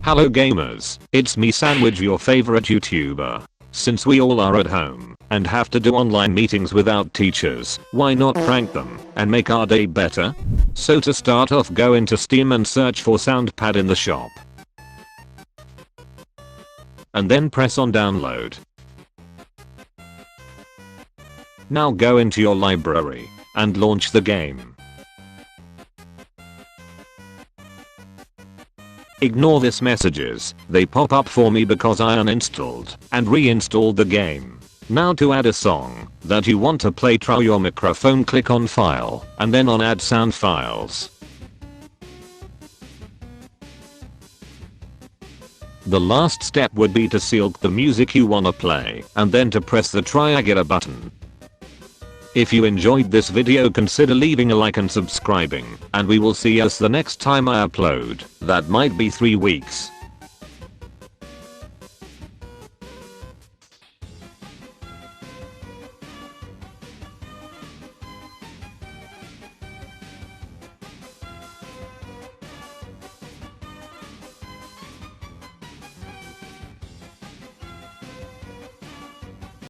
Hello gamers, it's me Sandwich, your favorite YouTuber. Since we all are at home and have to do online meetings without teachers, why not prank them and make our day better? So to start off, go into Steam and search for SOUNDPAD in the shop. And then press on download. Now go into your library and launch the game. Ignore these messages, they pop up for me because I uninstalled and reinstalled the game. Now to add a song that you want to play, try your microphone, click on File and then on Add Sound Files. The last step would be to select the music you wanna play and then to press the triangular button. If you enjoyed this video, consider leaving a like and subscribing, and we will see us the next time I upload. That might be 3 weeks.